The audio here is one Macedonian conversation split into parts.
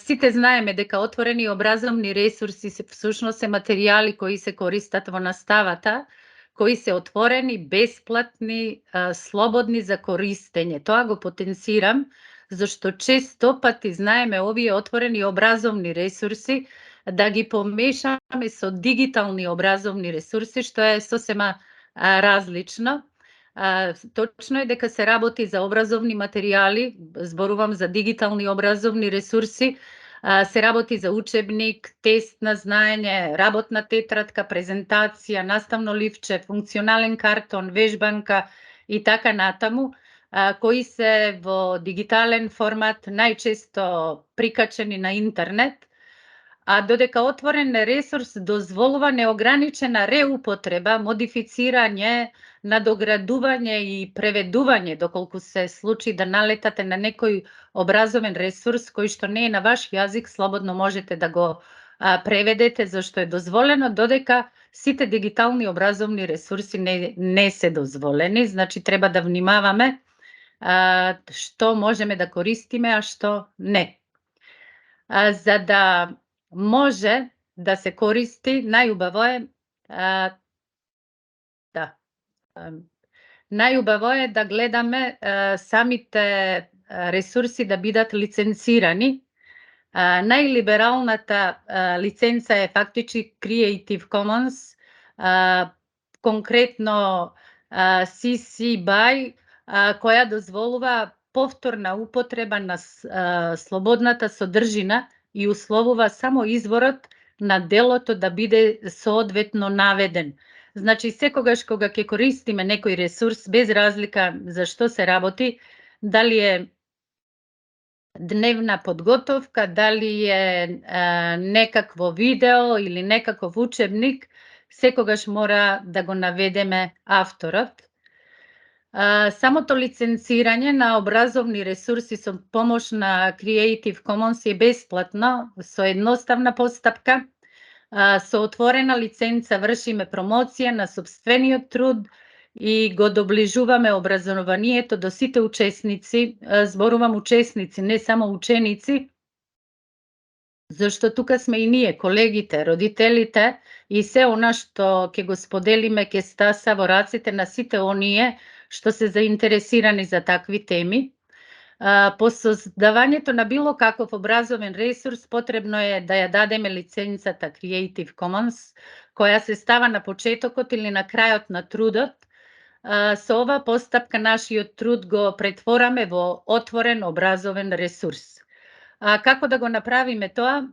Сите знаеме дека отворени образовни ресурси всушност се материјали кои се користат во наставата, кои се отворени, бесплатни, слободни за користење. Тоа го потенцирам, зашто често пати знаеме овие отворени образовни ресурси да ги помешаме со дигитални образовни ресурси, што е сосема различно. Точно е дека се работи за образовни материјали, зборувам за дигитални образовни ресурси, се работи за учебник, тест на знаење, работна тетрадка, презентација, наставно ливче, функционален картон, вежбанка и така натаму, кои се во дигитален формат, најчесто прикачени на интернет, а додека отворен ресурс дозволува неограничена реупотреба, модифицирање, надоградување и преведување, доколку се случи да налетате на некој образовен ресурс кој што не е на ваш јазик, слободно можете да го преведете, зашто е дозволено, додека сите дигитални образовни ресурси не се дозволени, значи треба да внимаваме што можеме да користиме, а што не. За да може да се користи, најубаво е да гледаме самите ресурси да бидат лиценцирани. Најлибералната лиценца е фактички Creative Commons, конкретно CC BY, која дозволува повторна употреба на слободната содржина и условува само изворот на делото да биде соодветно наведен. Значи, секогаш кога ќе користиме некој ресурс, без разлика за што се работи, дали е дневна подготовка, дали е некакво видео или некаков учебник, секогаш мора да го наведеме авторот. Самото лиценцирање на образовни ресурси со помош на Creative Commons е бесплатно, со едноставна постапка. Со отворена лиценца вршиме промоција на сопствениот труд и го доближуваме образованието до сите учесници, зборувам учесници, не само ученици, зашто тука сме и ние, колегите, родителите и се она што ќе го споделиме ќе стаса во раците на сите оние што се заинтересирани за такви теми. По создавањето на било каков образовен ресурс потребно е да ја дадеме лиценцата Creative Commons, која се става на почетокот или на крајот на трудот. Со ова постапка нашиот труд го претвораме во отворен образовен ресурс. Како да го направиме тоа?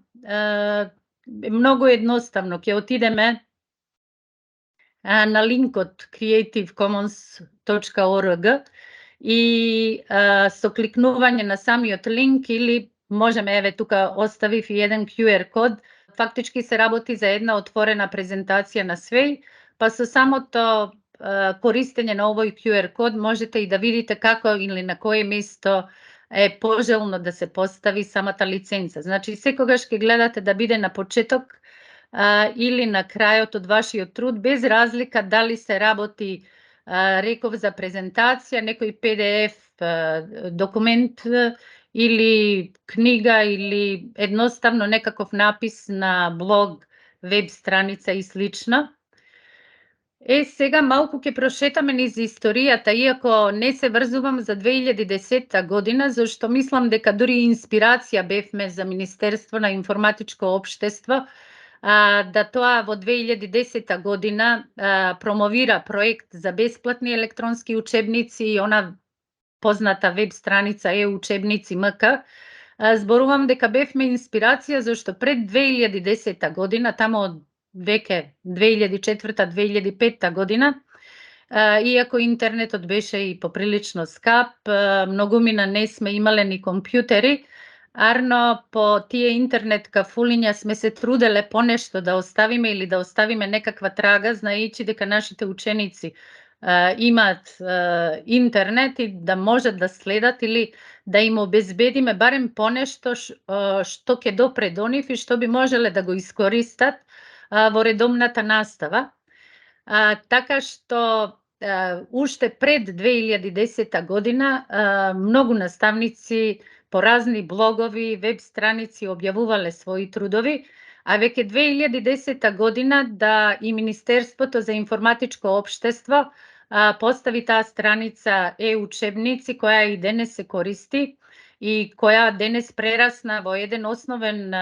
Многу едноставно, ќе отидеме на линкот creativecommons.org и со кликнување на самиот линк или можеме, еве тука оставив и еден QR код, фактички се работи за една отворена презентација на Sway, па со самото користење на овој QR код можете и да видите како или на кое место е пожелно да се постави самата лиценца. Значи, секогаш ќе гледате да биде на почеток или на крајот од вашиот труд, без разлика дали се работи, реков, за презентација, некој PDF документ или книга или едноставно некаков напис на блог, веб страница и слично. Сега малку ќе прошетаме низ историјата, иако не се врзувам за 2010 година, зашто мислам дека дури инспирација бевме за Министерство на информатичко општество, да тоа во 2010 година промовира проект за бесплатни електронски учебници и она позната веб страница e-учебници МК. Зборувам дека бевме инспирација зашто пред 2010 година, тамо од веќе 2004-2005 година, иако интернетот беше и поприлично скап, многумина не сме имале ни компјутери, арно по тие интернет кафулиња сме се труделе понешто да оставиме или да оставиме некаква трага, знаејќи дека нашите ученици имаат интернет и да можат да следат или да им обезбедиме барем понешто што ќе допре до нив и што би можеле да го искористат во редовната настава. Така што уште пред 2010 година многу наставници по разни блогови, веб страници објавувале своји трудови, а веќе 2010 година да и Министерството за информатичко општество постави таа страница учебници која и денес се користи и која денес прерасна во еден основен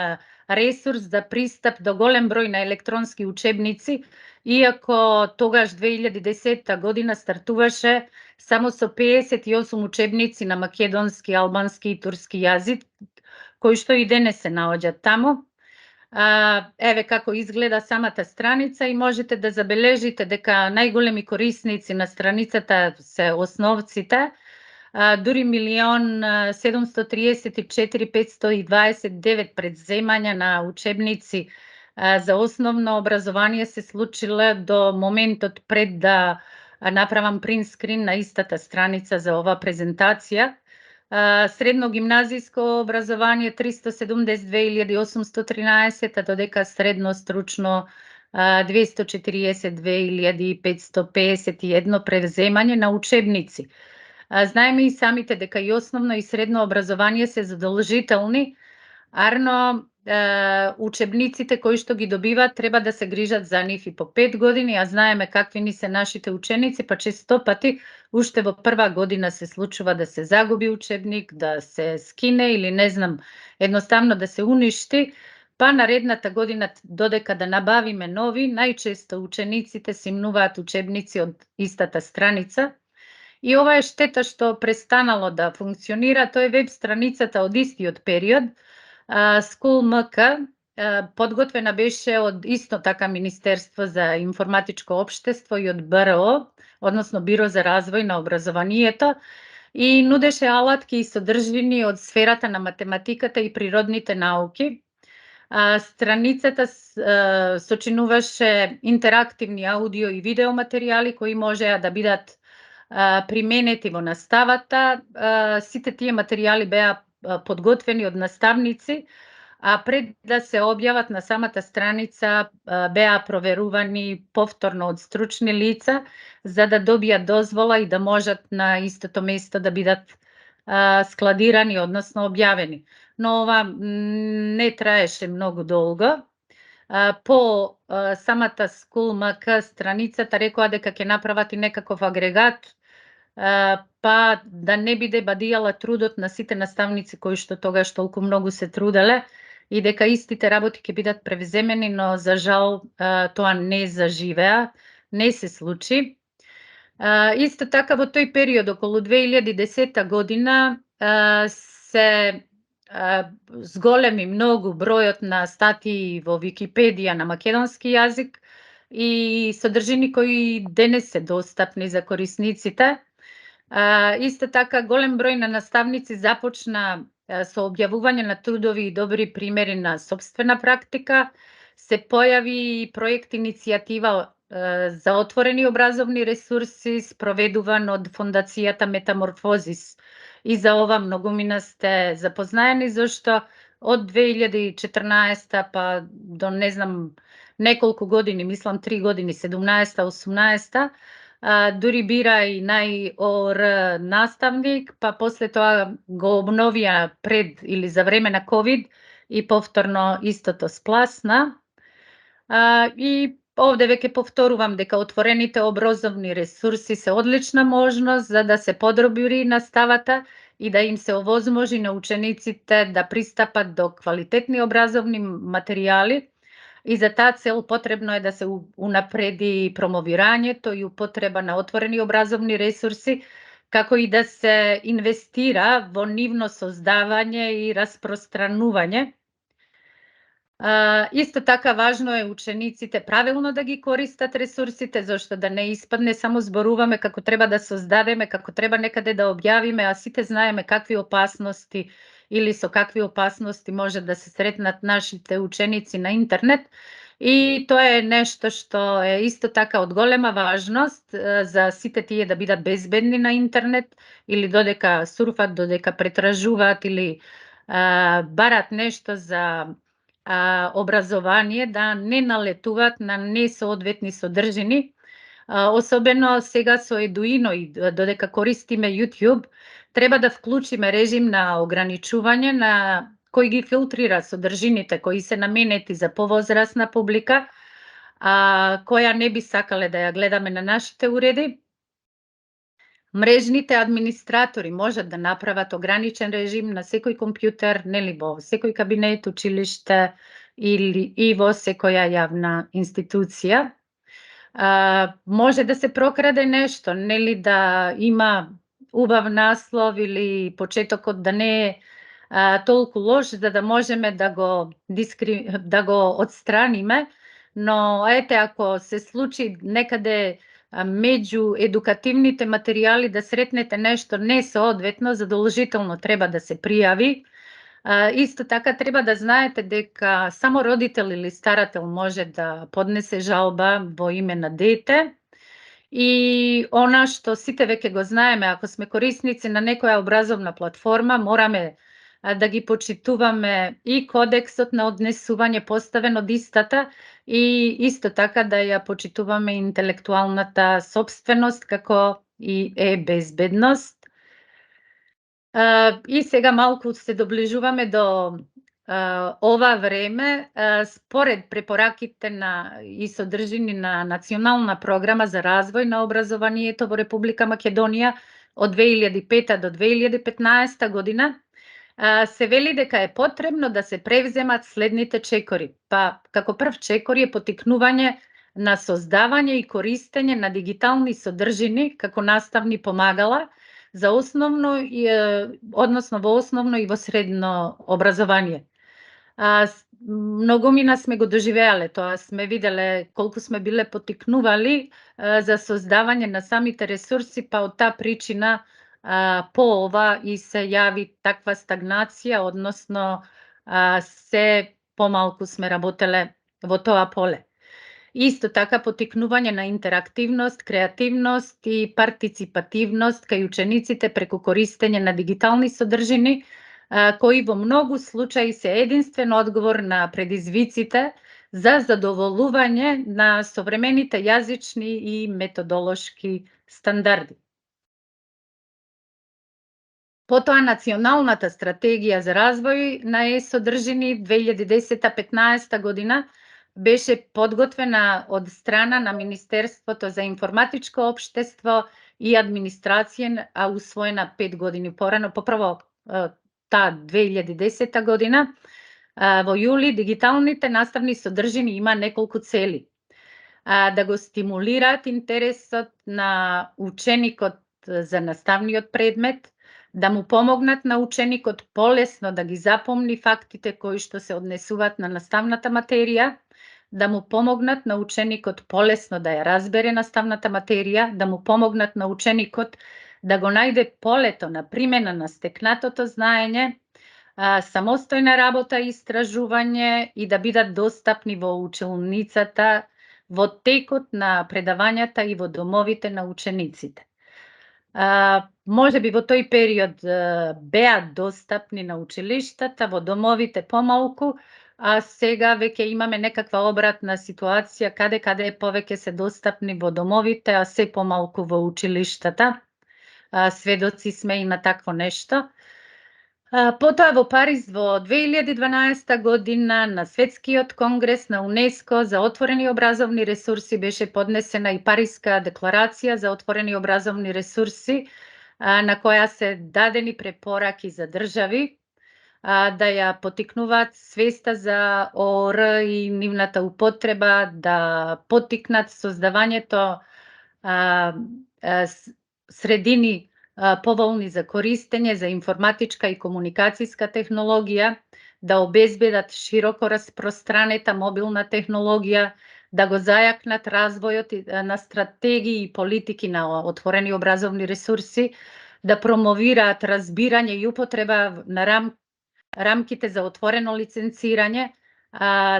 ресурс за пристап до голем број на електронски учебници, иако тогаш 2010 година стартуваше само со 58 учебници на македонски, албански и турски јазик, кои што и денес се наоѓаат таму. Еве како изгледа самата страница и можете да забележите дека најголеми корисници на страницата се основците, дури 1.734.529 предземања на учебници за основно образование се случиле до моментот пред да направам принт скрин на истата страница за оваа презентација. Средно гимназиско образование 372.813, додека средно стручно 242.551 превземање на учебници. Знаеме и самите дека и основно и средно образование се задолжителни, арно учебниците кои што ги добиваат треба да се грижат за нив и по 5 години, а знаеме какви ни се нашите ученици, па често пати уште во прва година се случува да се загуби учебник, да се скине или не знам, едноставно да се уништи, па наредната година додека да набавиме нови, најчесто учениците симнуваат учебници од истата страница. И ова е штета што престанало да функционира, тоа е веб страницата од истиот период, School.mk, подготвена беше од исто така Министерство за информатичко општество и од БРО, односно Биро за развој на образованието, и нудеше алатки и содржини од сферата на математиката и природните науки. Страницата сочинуваше интерактивни аудио и видео материјали кои можеа да бидат применети во наставата. Сите тие материјали беа подготвени од наставници, а пред да се објават на самата страница беа проверувани повторно од стручни лица за да добијат дозвола и да можат на истото место да бидат складирани, односно објавени. Но ова не траеше многу долго. По самата School.mk страницата рекоа дека ќе направат и некаков агрегат, па да не биде бадијала трудот на сите наставници кои што тогаш толку многу се труделе и дека истите работи ќе бидат превземени, но за жал тоа не заживеа, не се случи. Исто така во тој период, околу 2010 година, се зголеми многу бројот на статии во Википедија на македонски јазик и содржини кои денес се достапни за корисниците. Исто така голем број на наставници започна со објавување на трудови и добри примери на сопствена практика. Се појави и проект иницијатива за отворени образовни ресурси спроведуван од фондацијата Метаморфозис. И за ова многумина сте запознаени зашто од 2014 па до не знам неколку години, мислам 3 години, 17-18, дури бира и најОР наставник, па после тоа го обновија пред или за време на COVID и повторно истото спласна. И овде веќе повторувам дека отворените образовни ресурси се одлична можност за да се подобри наставата и да им се овозможи на учениците да пристапат до квалитетни образовни материјали. И за таа цел потребно е да се унапреди промовирањето и употреба на отворени образовни ресурси, како и да се инвестира во нивно создавање и распространување. Исто така важно е учениците правилно да ги користат ресурсите, зашто да не испадне само зборуваме како треба да создадеме, како треба некаде да објавиме, а сите знаеме какви опасности или со какви опасности може да се сретнат нашите ученици на интернет. И тоа е нешто што е исто така од голема важност за сите тие да бидат безбедни на интернет или додека сурфат, додека претражуваат или барат нешто за образование, да не налетуваат на несоодветни содржини. Особено сега со Eduino и додека користиме YouTube, треба да вклучиме режим на ограничување на кој ги филтрира содржините кои се наменети за повозрасна публика, која не би сакале да ја гледаме на нашите уреди. Мрежните администратори можат да направат ограничен режим на секој компјутер, нели во секој кабинет, училиште или и во секоја јавна институција. Може да се прокраде нешто, нели да има убав наслов или почетокот да не е толку лош за да можеме да го одстраниме, но ете ако се случи некаде меѓу едукативните материјали да сретнете нешто несоодветно, задолжително треба да се пријави. Исто така треба да знаете дека само родител или старател може да поднесе жалба во име на дете. И она што сите веќе го знаеме, ако сме корисници на некоја образовна платформа, мораме да ги почитуваме и кодексот на однесување поставен од истата и исто така да ја почитуваме интелектуалната сопственост како и безбедност. И сега малку се доближуваме до ова време, според препораките и содржини на Национална програма за развој на образованието во Република Македонија од 2005 до 2015 година, се вели дека е потребно да се превземат следните чекори. Како прв чекор е потикнување на создавање и користење на дигитални содржини како наставни помагала за основно односно во основно и во средно образование. Многумина сме го доживеале тоа, сме виделе колку сме биле потикнували за создавање на самите ресурси, па од таа причина по ова и се јави таква стагнација, односно се помалку сме работеле во тоа поле. Исто така потикнување на интерактивност, креативност и партиципативност кај учениците преку користење на дигитални содржини, кои во многу случаи се единствен одговор на предизвиците за задоволување на современите јазични и методолошки стандарди. Потоа Националната стратегија за развој на содржини 2010-15 година беше подготвена од страна на Министерството за информатичко општество и администрација, усвоена 5 години порано, попрво таа 2010 година. Во јули дигиталните наставни содржини има неколку цели. Да го стимулираат интересот на ученикот за наставниот предмет, да му помогнат на ученикот полесно да ги запомни фактите кои што се однесуваат на наставната материја, да му помогнат на ученикот полесно да ја разбере наставната материја, да му помогнат на ученикот да го најде полето на примена на стекнатото знаење, самостојна работа и истражување и да бидат достапни во училницата, во текот на предавањата и во домовите на учениците. Може би во тој период беа достапни на училиштата, во домовите помалку, а сега веќе имаме некаква обратна ситуација каде повеќе се достапни во домовите, а се помалку во училиштата. Сведоци сме и на такво нешто. Потоа во Париз во 2012 година на Светскиот конгрес на УНЕСКО за отворени образовни ресурси беше поднесена и Париска декларација за отворени образовни ресурси, на која се дадени препораки за држави да ја потикнуваат свеста за ООР и нивната употреба, да потикнат создавањето средини поволни за користење за информатичка и комуникацијска технологија, да обезбедат широко распространета мобилна технологија, да го зајакнат развојот на стратегии и политики на отворени образовни ресурси, да промовираат разбирање и употреба на рамките за отворено лиценцирање,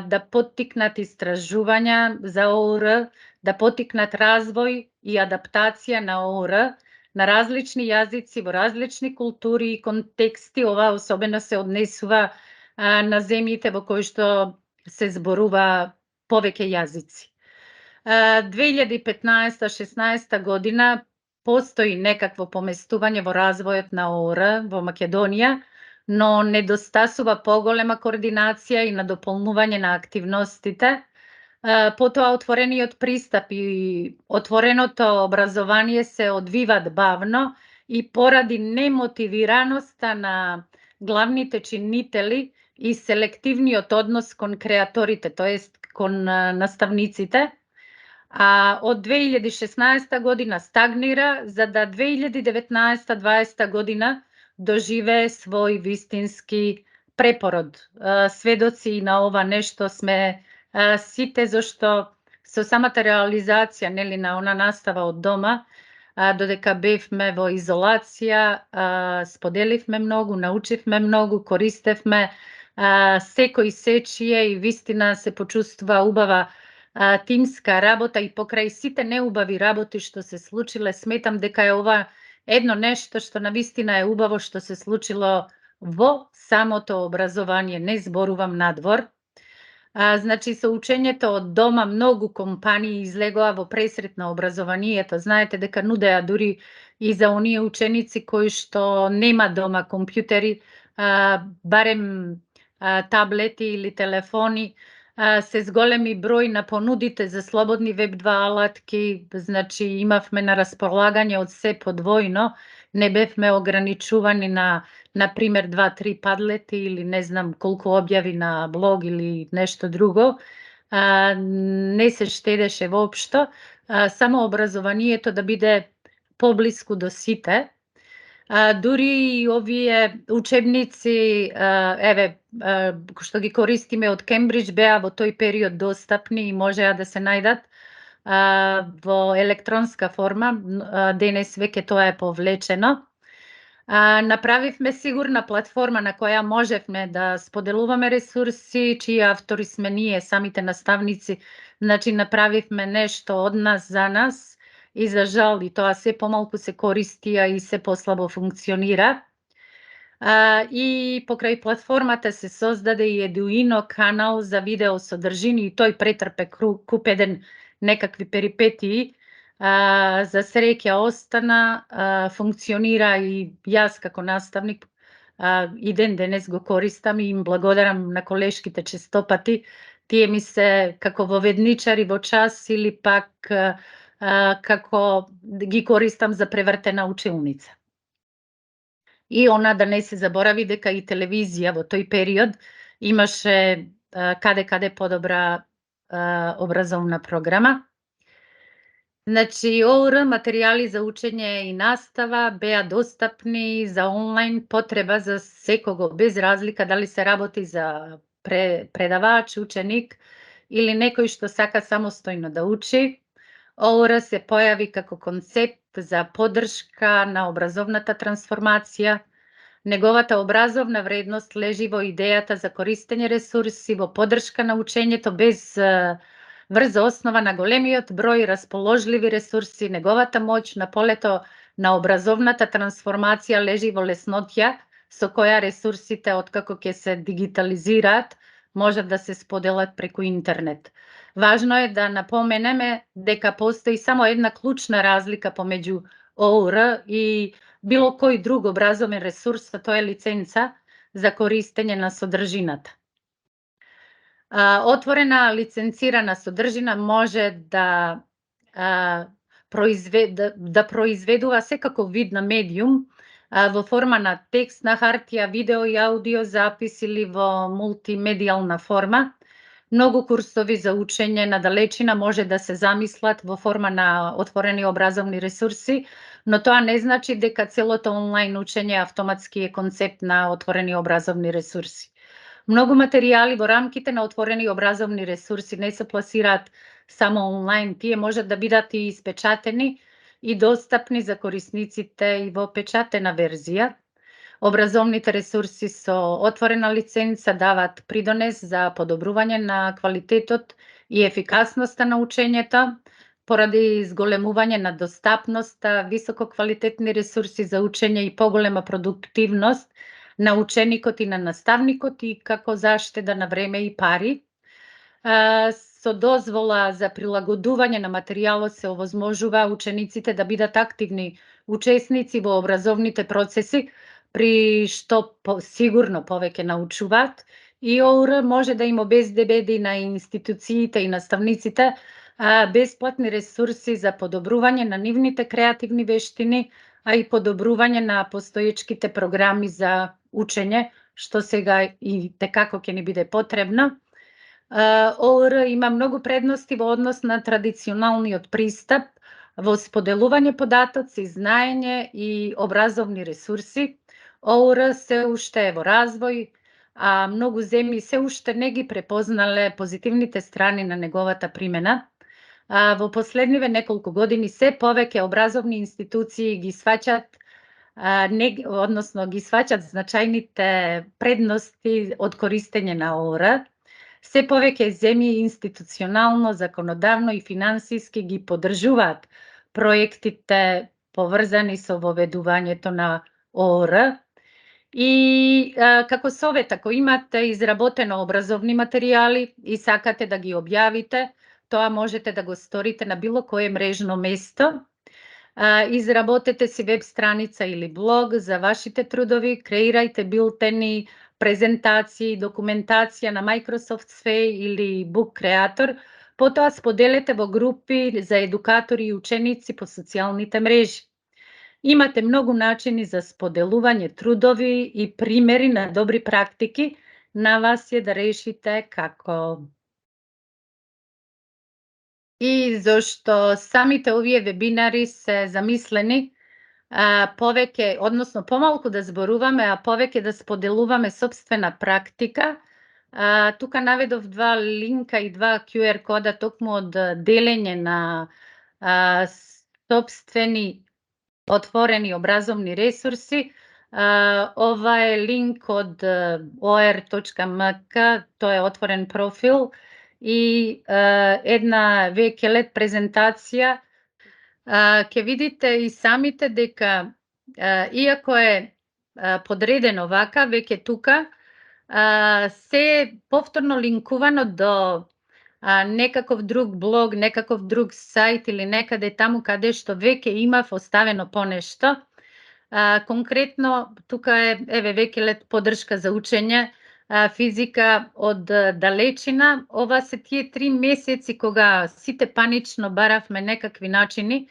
да поттикнат истражувања за ОУР, да поттикнат развој и адаптација на ОУР на различни јазици, во различни култури и контексти. Ова особено се однесува на земјите во кои што се зборува повеќе јазици. 2015-16 година постои некакво поместување во развојот на ОУР во Македонија, но недостасува поголема координација и надополнување на активностите. Потоа отворениот пристап и отвореното образование се одвиваат бавно и поради немотивираноста на главните чинители и селективниот однос кон креаторите, тоест кон наставниците. Од 2016 година стагнира, за да 2019-2020 година доживее свој вистински препород. Сведоци на ова нешто сме сите, зашто со самата реализација на она настава од дома, додека бевме во изолација, споделивме многу, научивме многу, користевме секој сечие и вистина се почувствува убава тимска работа и покрај сите неубави работи што се случиле, сметам дека е ова едно нешто што навистина е убаво што се случило во самото образование, не зборувам надвор. Значи, со учењето од дома многу компании излегоа во пресрет на образованието. Знаете дека нудеа дури и за оние ученици кои што нема дома компјутери, барем таблети или телефони, се зголеми број на понудите за слободни веб 2 алатки, значи имавме на располагање од се подвојно, не бевме ограничувани на пример 2-3 падлети или не знам колку објави на блог или нешто друго. Не се штедеше воопшто, само образованието да биде поблиску до сите. Дури и овие учебници, што ги користиме од Кембридж, беа во тој период достапни и можеа да се најдат во електронска форма. Денес веќе тоа е повлечено. Направивме сигурна платформа на која можевме да споделуваме ресурси, чии автори сме ние, самите наставници. Значи, направивме нешто од нас за нас и за жал и тоа се помалку се користи, и се послабо функционира. И покрај платформата се создаде и Eduino канал за видео содржини и тој претрпе куп еден некакви перипетии. За среќа остана, функционира и јас како наставник и ден денес го користам и им благодарам на колешките честопати. Тие ми се како воведничари во час или пак како ги користам за превртена училница. И она да не се заборави дека и телевизија во тој период имаше каде подобра образовна програма. Значи, ОУР материјали за учење и настава беа достапни за онлайн потреба за секого, без разлика дали се работи за предавач, ученик или некој што сака самостојно да учи. ОУР се појави како концепт за поддршка на образовната трансформација. Неговата образовна вредност лежи во идејата за користење ресурси во поддршка на учењето без врз основа на големиот број расположливи ресурси. Неговата моќ на полето на образовната трансформација лежи во лесноќа со која ресурсите, откако ќе се дигитализираат, можат да се споделат преку интернет. Важно е да напоменеме дека постои само една клучна разлика помеѓу ОУР и било кој друг образовен ресурс, тоа е лиценца за користење на содржината. Отворена лиценцирана содржина може да произведува секаков вид на медиум во форма на текст, на хартија, видео и аудио запис или во мултимедијална форма. Многу курсови за учење на далечина може да се замислат во форма на отворени образовни ресурси, но тоа не значи дека целото онлайн учење автоматски е концепт на отворени образовни ресурси. Многу материјали во рамките на отворени образовни ресурси не се пласираат само онлайн, тие можат да бидат и испечатени и достапни за корисниците и во печатена верзија. Образовните ресурси со отворена лиценца даваат придонес за подобрување на квалитетот и ефикасноста на учењето, поради зголемување на достапноста, висококвалитетни ресурси за учење и поголема продуктивност на ученикот и на наставникот и како заштеда на време и пари. со дозвола за прилагодување на материјалот се овозможува учениците да бидат активни учесници во образовните процеси, при што сигурно повеќе научуваат, и ОУР може да им обезбеди на институциите и наставниците бесплатни ресурси за подобрување на нивните креативни вештини, а и подобрување на постоечките програми за учење, што сега и текако ќе ни биде потребно. ОУР има многу предности во однос на традиционалниот пристап во споделување податоци, знаење и образовни ресурси. ОУР се уште е во развој, а многу земји се уште не ги препознале позитивните страни на неговата примена. Во последниве неколку години се повеќе образовни институции ги сваќаат односно ги сваќаат значајните предности од користење на ОУР. Се повеќе земји институционално, законодавно и финансиски ги поддржуваат проектите поврзани со воведувањето на ОУР. И како совет, ако имате изработено образовни материјали и сакате да ги објавите, тоа можете да го сторите на било кое мрежно место. Изработете си веб страница или блог за вашите трудови, креирајте билтени, презентации, документација на Microsoft Sphere или Book Creator, потоа споделете во групи за едукатори и ученици по социјалните мрежи. Имате многу начини за споделување трудови и примери на добри практики, на вас е да решите како. И зашто самите овие вебинари се замислени повеќе, односно помалку да зборуваме, а повеќе да споделуваме сопствена практика. Тука наведов 2 линка и 2 QR кода токму од делење на сопствени отворени образовни ресурси. Ова е линк од or.mk, тоа е отворен профил, и една векелет презентација. Ќе видите и самите дека иако е подредено вака, веќе тука се повторно линкувано до некаков друг блог, некаков друг сајт или некаде таму каде што веќе имав оставено понешто. Конкретно тука е, еве, векелет поддршка за учење, физика од далечина. Ова се тие 3 месеци кога сите панично баравме некакви начини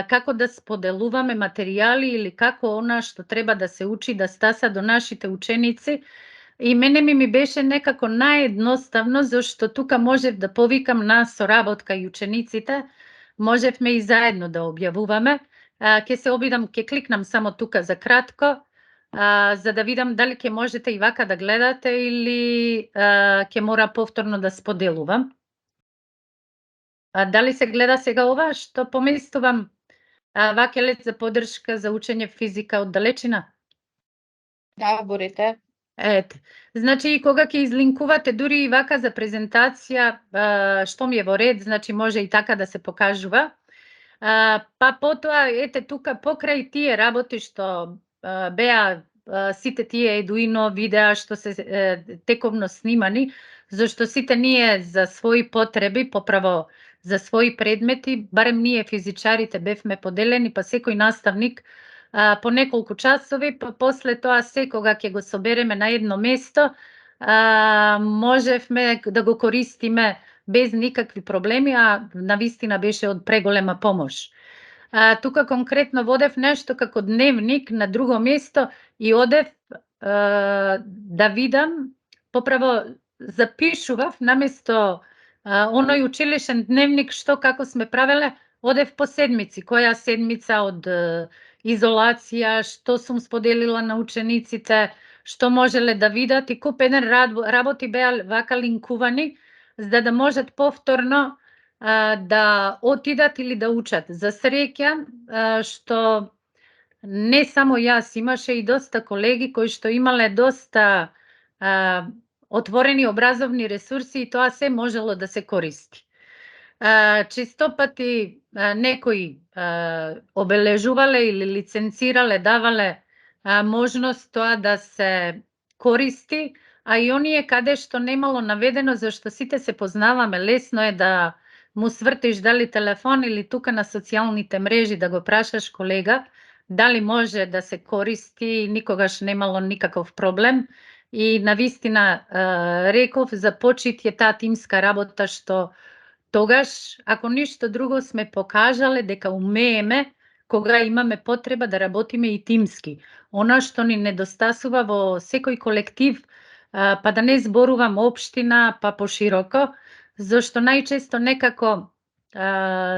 како да споделуваме материјали или како она што треба да се учи да стаса до нашите ученици. И мене ми беше некако наједноставно, зашто тука можев да повикам на соработка и учениците, можевме и заедно да објавуваме. Ќе се обидам, ќе кликнам само тука за кратко, за да видам дали ќе можете и вака да гледате или ќе мора повторно да споделувам. Дали се гледа сега ова што поместувам, вакелет за поддршка за учење физика од далечина? Да, борете. Ете, значи кога ќе излинкувате дури и вака за презентација, што ми е во ред, значи може и така да се покажува. Па потоа, ете тука покрај тие работи што беа сите тие Eduino видеа што се тековно снимани, зашто сите ние за своји потреби, поправо за своји предмети, барем ние физичарите бевме поделени, па секој наставник по неколку часови, па после тоа секога ќе го собереме на едно место, можевме да го користиме без никакви проблеми, а навистина беше од преголема помош. Тука конкретно водев нешто како дневник на друго место и одев да видам, поправо запишував наместо оној училишен дневник што како сме правеле, одев по седмици, која седмица од изолација, што сум споделила на учениците, што можеле да видат, и куп еден работи беа вака линкувани, за да можат повторно да отидат или да учат. За среќа што не само јас, имаше и доста колеги кои што имале доста отворени образовни ресурси и тоа се можело да се користи. Често пати некои обележувале или лиценцирале, давале можност тоа да се користи, а и оние каде што немало наведено, зашто сите се познаваме, лесно е да му свртиш дали телефон или тука на социјалните мрежи да го прашаш колега дали може да се користи, никогаш немало никаков проблем. И навистина реков, започит е таа тимска работа што тогаш, ако ништо друго, сме покажале дека умееме кога имаме потреба да работиме и тимски. Она што ни недостасува во секој колектив, па да не зборувам општина, па пошироко, зашто најчесто некако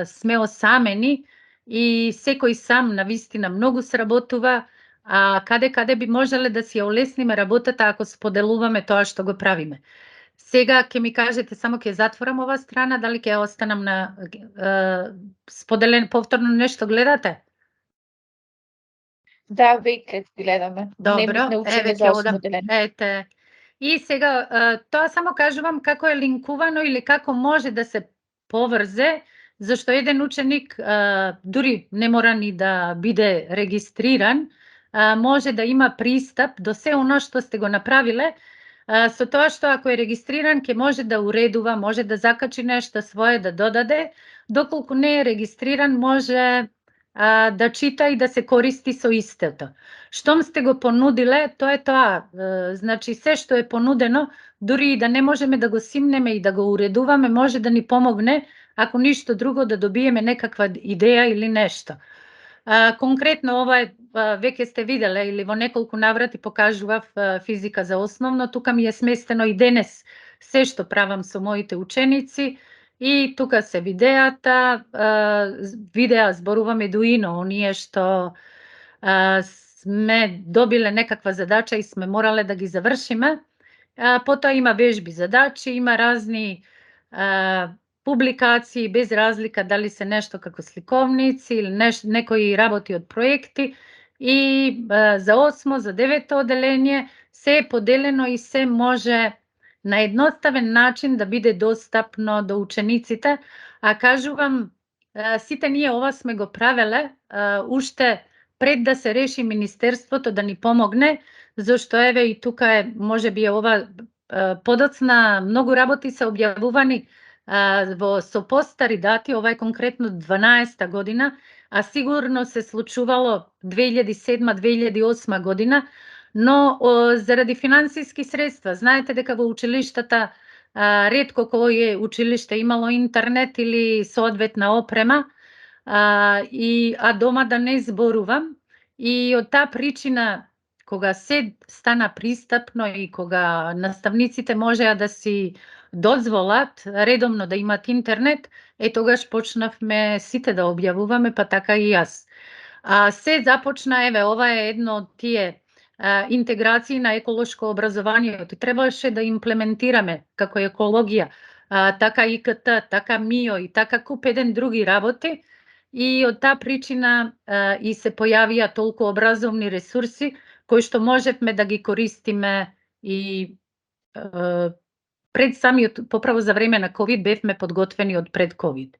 сме осамени и секој сам навистина многу сработува, а каде би можеле да си ја олесниме работата ако споделуваме тоа што го правиме. Сега ќе ми кажете, само ќе затворам ова страна, дали ќе останам на споделен повторно нешто гледате? Да, веќе гледаме. Добро, Не учиме еве за ќе 8 одам. одделение. Ете. И сега тоа само кажувам како е линкувано или како може да се поврзе, зашто еден ученик дури не мора ни да биде регистриран, може да има пристап до се оно што сте го направиле, со тоа што ако е регистриран ќе може да уредува, може да закачи нешто свое да додаде, доколку не е регистриран може да чита и да се користи со истото. Штом сте го понудиле, тоа е тоа. Значи, се што е понудено, дури и да не можеме да го симнеме и да го уредуваме, може да ни помогне, ако ништо друго, да добиеме некаква идеја или нешто. Конкретно ова е, веќе сте виделе или во неколку наврати покажував физика за основно, тука ми е сместено и денес се што правам со моите ученици и тука се видеата, видеа зборувам Едуино, оние што сме добиле некаква задача и сме морале да ги завршиме. Потоа има вежби задачи, има разни публикации без разлика дали се нешто како сликовници или некои работи од проекти. И за 8, за 9 одделение се е поделено и се може на едноставен начин да биде достапно до учениците. А кажувам, сите ние ова сме го правеле уште пред да се реши Министерството да ни помогне, зашто еве и тука е, можеби е ова подоцна, многу работи се објавувани со постари дати, ова е конкретно 12 година, а сигурно се случувало 2007-2008 година, но заради финансиски средства, знаете дека во училиштата ретко кој училиште имало интернет или соодветна опрема, а дома да не зборувам. И од таа причина, кога се стана пристапно и кога наставниците можеа да си дозволат редовно да имат интернет, тогаш почнавме сите да објавуваме, па така и јас. Се започна, еве, ова е едно од тие интеграции на еколошко образование. Требаше да имплементираме како екологија, така ИКТ, така МИО и така куп еден други работи. И од таа причина и се појавија толку образовни ресурси кои што можевме да ги користиме и пред самиот, поправо за време на ковид, бевме подготвени од пред ковид.